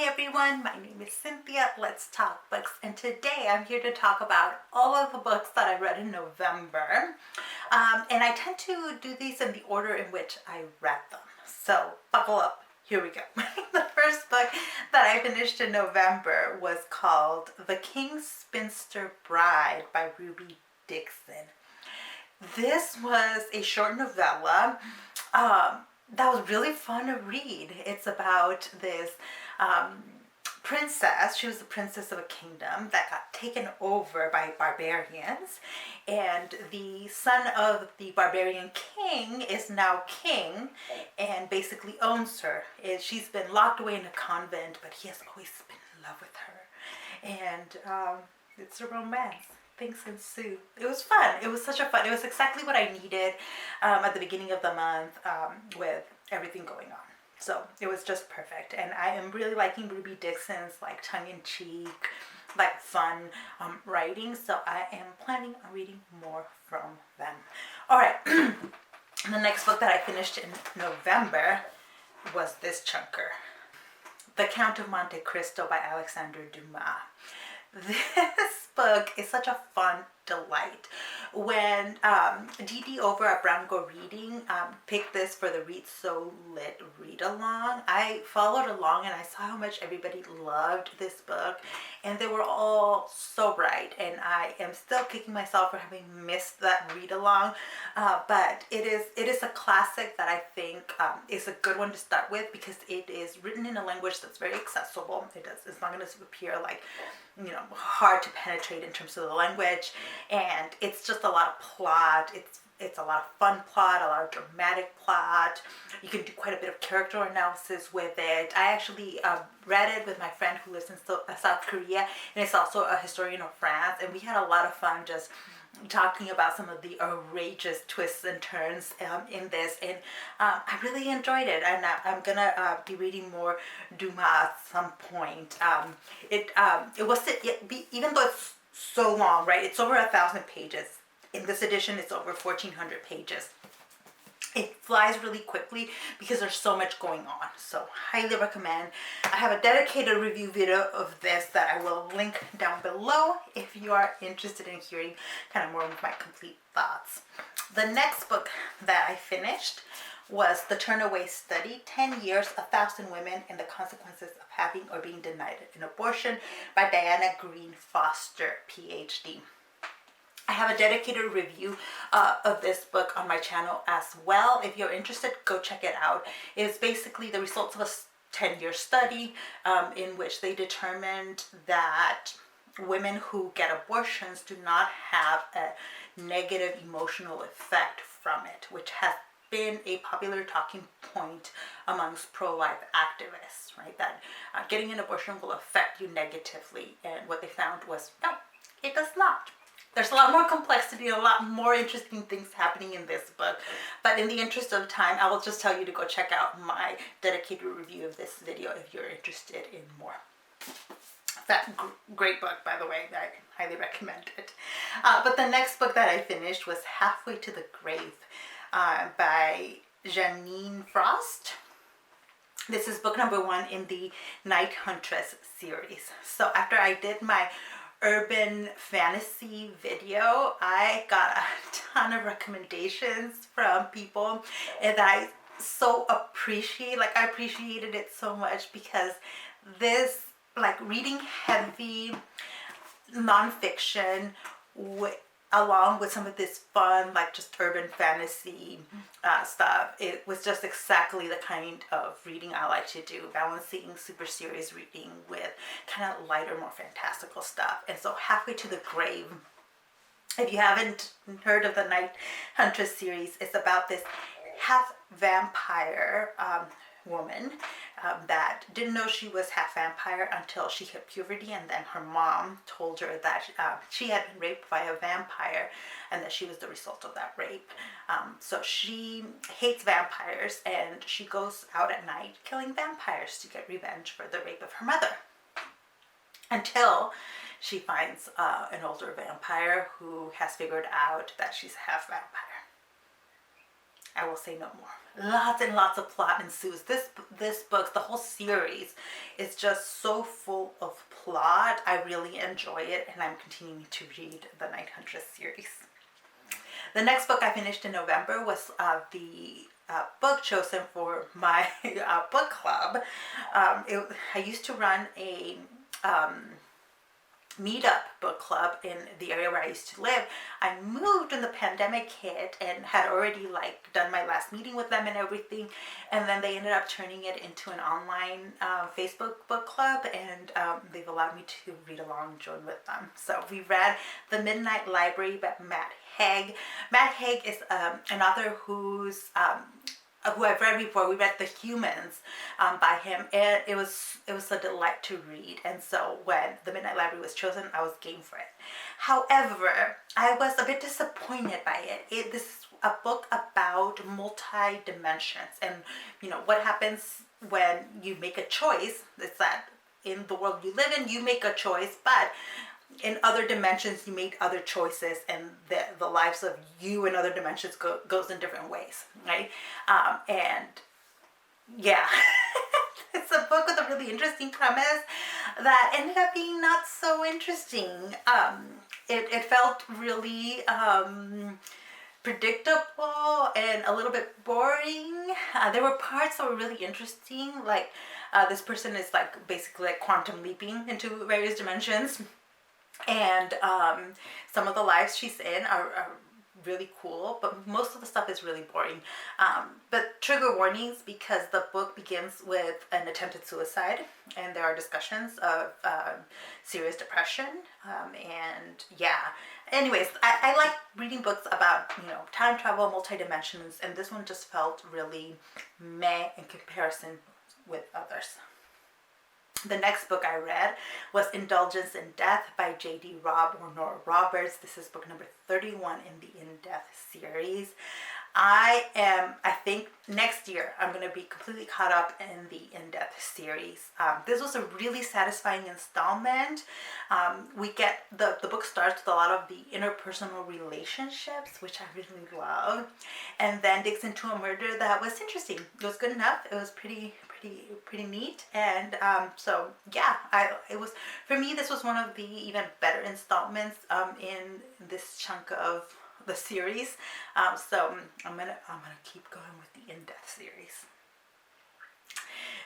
everyone, my name is Cynthia. Let's talk books, and today I'm here to talk about all of the books that I read in November. And I tend to do these in the order in which I read them. So buckle up, here we go. The first book that I finished in November was called The King's Spinster Bride by Ruby Dixon. This was a short novella that was really fun to read. It's about this princess. She was the princess of a kingdom that got taken over by barbarians, and the son of the barbarian king is now king and basically owns her. She's been locked away in a convent, but he has always been in love with her, and it's a romance. Things ensue. It was fun. It was such a fun. It was exactly what I needed at the beginning of the month with everything going on. So it was just perfect. And I am really liking Ruby Dixon's like tongue-in-cheek, like fun writing. So I am planning on reading more from them. All right. The next book that I finished in November was this chunker, The Count of Monte Cristo by Alexandre Dumas. This book is such a fun delight. When Dee over at Brown Go Reading picked this for the Read So Lit read along, I followed along and I saw how much everybody loved this book, and they were all so right, and I am still kicking myself for having missed that read along, but it is a classic that I think is a good one to start with because it is written in a language that's very accessible. It's not going to appear like, you know, hard to penetrate in terms of the language, and it's just a lot of plot. It's a lot of fun plot, a lot of dramatic plot. You can do quite a bit of character analysis with it. I actually read it with my friend who lives in South Korea, and is also a historian of France, and we had a lot of fun just talking about some of the outrageous twists and turns in this, and I really enjoyed it, and I'm gonna be reading more Dumas at some point. Even though it's so long, right? It's over 1,000 pages. In this edition, it's over 1,400 pages. It flies really quickly because there's so much going on. So highly recommend. I have a dedicated review video of this that I will link down below if you are interested in hearing kind of more of my complete thoughts. The next book that I finished was The Turnaway Study, 10 Years, 1,000 Women, and the Consequences of Having or Being Denied an Abortion by Diana Green Foster, PhD. I have a dedicated review of this book on my channel as well. If you're interested, go check it out. It's basically the results of a 10-year study in which they determined that women who get abortions do not have a negative emotional effect from it, which has been a popular talking point amongst pro-life activists, right? That getting an abortion will affect you negatively, and what they found was, no, it does not. There's a lot more complexity, a lot more interesting things happening in this book. But in the interest of time, I will just tell you to go check out my dedicated review of this video if you're interested in more. That great book, by the way. I highly recommend it. But the next book that I finished was Halfway to the Grave by Jeaniene Frost. This is book number 1 in the Night Huntress series. So after I did my urban fantasy video, I got a ton of recommendations from people, and I so appreciate, like I appreciated it so much because this, like, reading heavy nonfiction along with some of this fun, like just urban fantasy stuff, it was just exactly the kind of reading I like to do, balancing super serious reading with kind of lighter, more fantastical stuff. And so Halfway to the Grave, if you haven't heard of the Night Huntress series, it's about this half vampire woman that didn't know she was half vampire until she hit puberty, and then her mom told her that she had been raped by a vampire and that she was the result of that rape. So she hates vampires, and she goes out at night killing vampires to get revenge for the rape of her mother, until she finds an older vampire who has figured out that she's half vampire. I will say no more. lots and lots of plot ensues. This book, the whole series, is just so full of plot. I really enjoy it, and I'm continuing to read the Huntress series. The next book I finished in November was the book chosen for my book club. I used to run a meetup book club in the area where I used to live. I moved when the pandemic hit and had already like done my last meeting with them and everything, and then they ended up turning it into an online Facebook book club, and they've allowed me to read along and join with them. So we read The Midnight Library by Matt Haig. Matt Haig is an author who I've read before. We read The Humans by him, and it was a delight to read. And so when The Midnight Library was chosen, I was game for it. However, I was a bit disappointed by it. This is a book about multi-dimensions, and what happens when you make a choice. It's that in the world you live in, you make a choice, but in other dimensions you made other choices, and the lives of you in other dimensions goes in different ways, right? And yeah, it's a book with a really interesting premise that ended up being not so interesting. It felt really predictable and a little bit boring. There were parts that were really interesting, like this person is like basically like quantum leaping into various dimensions. And some of the lives she's in are really cool, but most of the stuff is really boring. But trigger warnings, because the book begins with an attempted suicide, and there are discussions of serious depression. And yeah, anyways, I like reading books about time travel, multi-dimensions, and this one just felt really meh in comparison with others. The next book I read was Indulgence and Death by J.D. Robb or Nora Roberts. This is book number 31 in the In Death series. I think next year I'm going to be completely caught up in the In Death series. This was a really satisfying installment. We get, the book starts with a lot of the interpersonal relationships, which I really love. And then digs into a murder that was interesting. It was good enough. It was pretty neat, and so yeah, it was, for me, this was one of the even better installments in this chunk of the series. So I'm gonna keep going with the In Death series.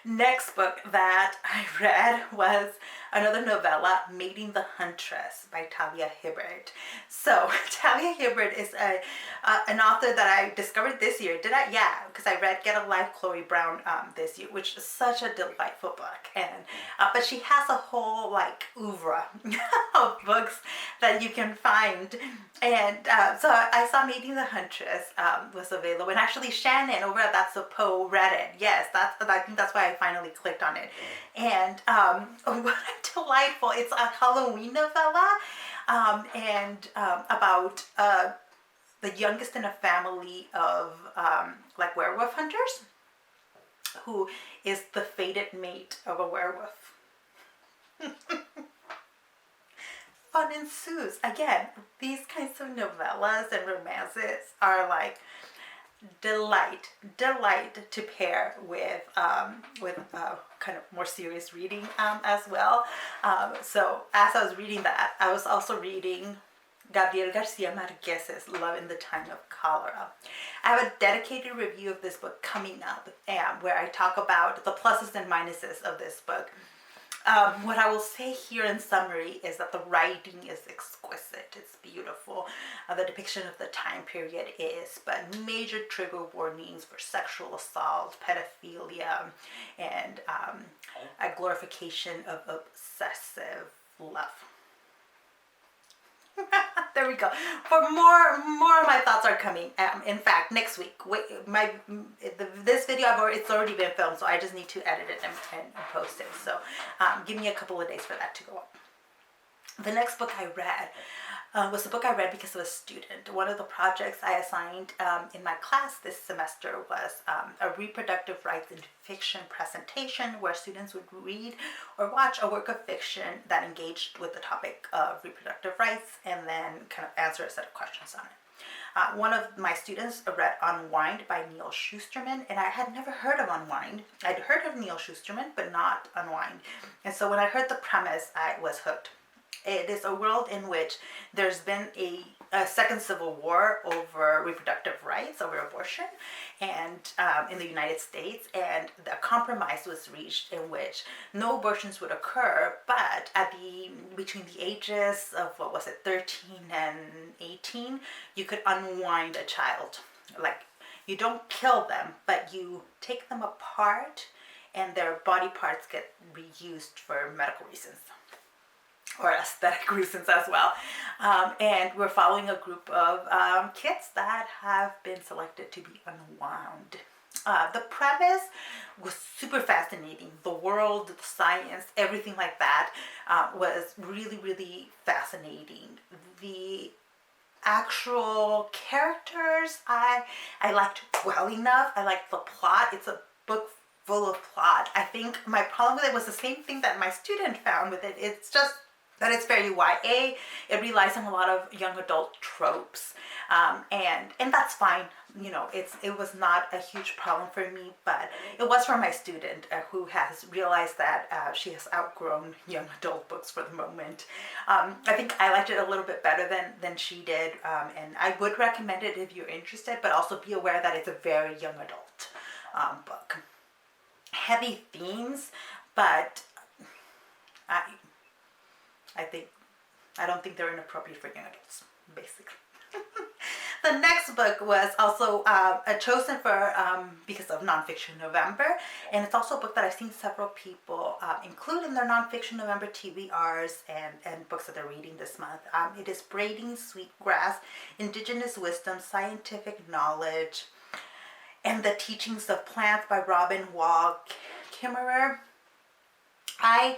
Next book that I read was another novella, Mating the Huntress by Talia Hibbert. So Talia Hibbert is an author that I discovered this year. Yeah, because I read Get a Life, Chloe Brown this year, which is such a delightful book. And but she has a whole like oeuvre of books that you can find. And so I saw Mating the Huntress was available, and actually Shannon over at That's a Poe read it. Yes, I think that's why I finally clicked on it. And what a delightful! It's a Halloween novella, and about the youngest in a family of like werewolf hunters, who is the fated mate of a werewolf. Fun ensues. Again, these kinds of novellas and romances are like delight to pair with kind of more serious reading as well. So as I was reading that, I was also reading Gabriel Garcia Marquez's Love in the Time of Cholera. I have a dedicated review of this book coming up, where I talk about the pluses and minuses of this book. What I will say here in summary is that the writing is exquisite. It's beautiful. The depiction of the time period is, but major trigger warnings for sexual assault, pedophilia, and a glorification of obsessive love. There we go. For more of my thoughts are coming. In fact, next week. This video it's already been filmed, so I just need to edit it and post it. So give me a couple of days for that to go up. The next book I read was a book I read because of a student. One of the projects I assigned in my class this semester was a reproductive rights in fiction presentation, where students would read or watch a work of fiction that engaged with the topic of reproductive rights, and then kind of answer a set of questions on it. One of my students read Unwind by Neal Shusterman, and I had never heard of Unwind. I'd heard of Neal Shusterman, but not Unwind. And so when I heard the premise, I was hooked. It is a world in which there's been a second civil war over reproductive rights, over abortion, and in the United States, and the compromise was reached in which no abortions would occur, but between the ages of 13 and 18, you could unwind a child. Like, you don't kill them, but you take them apart, and their body parts get reused for medical reasons. Or aesthetic reasons as well. And we're following a group of kids that have been selected to be unwound. The premise was super fascinating. The world, the science, everything like that was really, really fascinating. The actual characters, I liked well enough. I liked the plot. It's a book full of plot. I think my problem with it was the same thing that my student found with it. It's just that it's very YA. It relies on a lot of young adult tropes, and that's fine. You know, it was not a huge problem for me, but it was for my student who has realized that she has outgrown young adult books for the moment. I think I liked it a little bit better than she did, and I would recommend it if you're interested, but also be aware that it's a very young adult book. Heavy themes, but I don't think they're inappropriate for young adults, basically. The next book was also chosen for because of Nonfiction November, and it's also a book that I've seen several people include in their Nonfiction November TBRs and books that they're reading this month. It is Braiding Sweetgrass, Indigenous Wisdom, Scientific Knowledge, and the Teachings of Plants by Robb and Kimmerer. I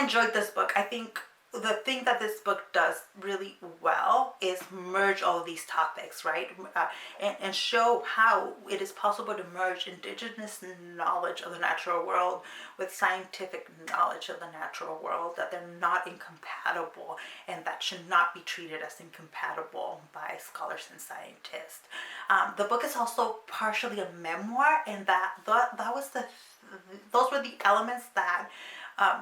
enjoyed this book. I think the thing that this book does really well is merge all of these topics, right? And show how it is possible to merge indigenous knowledge of the natural world with scientific knowledge of the natural world, that they're not incompatible and that should not be treated as incompatible by scholars and scientists. The book is also partially a memoir, and those were the elements that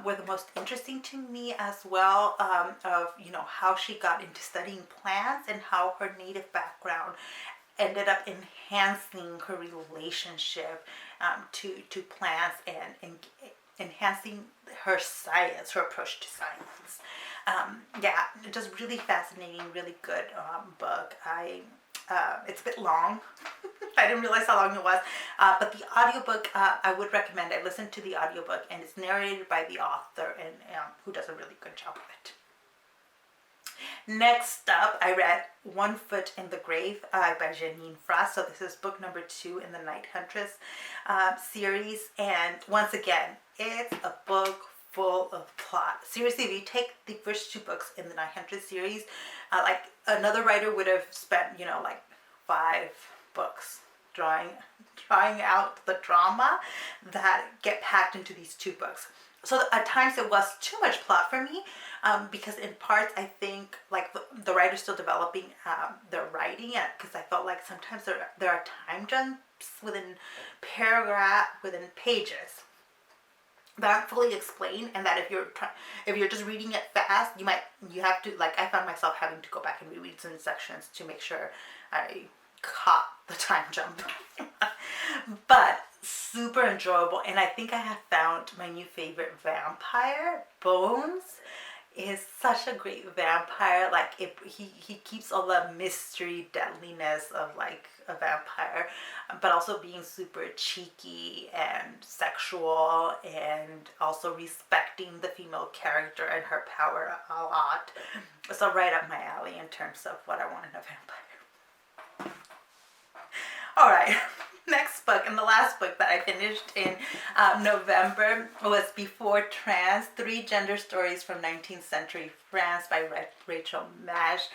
were the most interesting to me as well, of how she got into studying plants and how her native background ended up enhancing her relationship to plants and enhancing her science, her approach to science. Just really fascinating, really good book. It's a bit long. I didn't realize how long it was, but the audiobook I would recommend. I listened to the audiobook, and it's narrated by the author, and who does a really good job of it. Next up, I read One Foot in the Grave by Jeaniene. So this is book number 2 in the Huntress series, and once again, it's a book full of plot. Seriously, if you take the first 2 books in the Huntress series, like another writer would have spent, like 5 books drawing out the drama that get packed into these 2 books. So at times it was too much plot for me, because in parts I think like the writer's still developing their writing, because I felt like sometimes there are time jumps within pages that aren't fully explained, and that if you're just reading it fast, you have to, like, I found myself having to go back and reread some sections to make sure I caught the time jump. But super enjoyable, and I think I have found my new favorite vampire. Bones is such a great vampire. Like, he keeps all the mystery, deadliness of like a vampire, but also being super cheeky and sexual, and also respecting the female character and her power a lot. So right up my alley in terms of what I want in a vampire. All right. Next book, and the last book that I finished in November, was Before Trans, 3 Gender Stories from 19th-Century France by Rachel Mesch.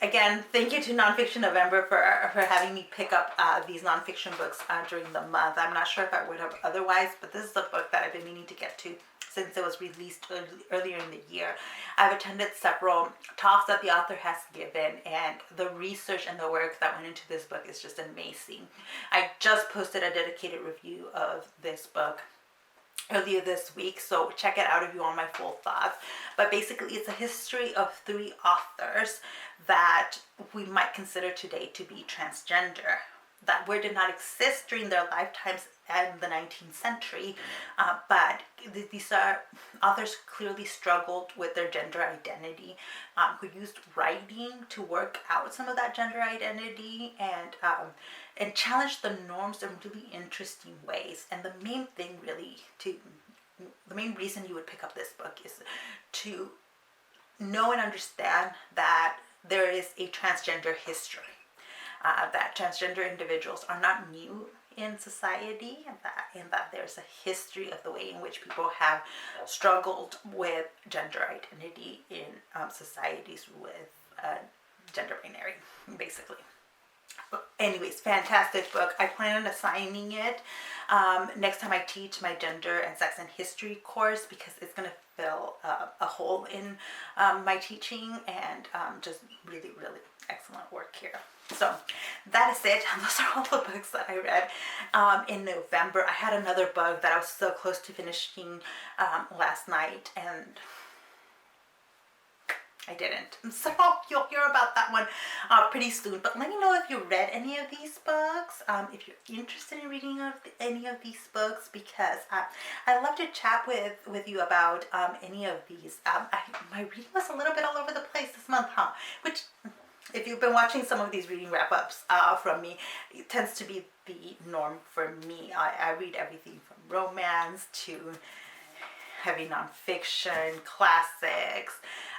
Again, thank you to Nonfiction November for having me pick up these nonfiction books during the month. I'm not sure if I would have otherwise, but this is a book that I've been meaning to get to since it was released earlier in the year. I've attended several talks that the author has given, and the research and the work that went into this book is just amazing. I just posted a dedicated review of this book earlier this week, so check it out if you want my full thoughts. But basically, it's a history of 3 authors that we might consider today to be transgender, that word did not exist during their lifetimes in the 19th century, but these are authors clearly struggled with their gender identity, who used writing to work out some of that gender identity, and challenged the norms in really interesting ways. And the main reason you would pick up this book is to know and understand that there is a transgender history. That transgender individuals are not new in society, and that there's a history of the way in which people have struggled with gender identity in societies with gender binary, basically. But anyways, fantastic book. I plan on assigning it next time I teach my gender and sex and history course, because it's going to fill a hole in my teaching, and just really, really excellent work here. So that is it. Those are all the books that I read in November. I had another book that I was so close to finishing last night, and I didn't. So you'll hear about that one pretty soon. But let me know if you read any of these books, if you're interested in reading any of these books, because I'd love to chat with you about any of these. My reading was a little bit all over the place this month, which, if you've been watching some of these reading wrap-ups from me, it tends to be the norm for me. I read everything from romance to heavy nonfiction, classics.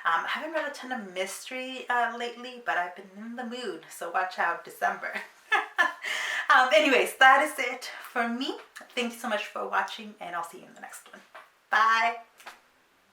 I haven't read a ton of mystery lately, but I've been in the mood, so watch out, December. Anyways, that is it for me. Thank you so much for watching, and I'll see you in the next one. Bye!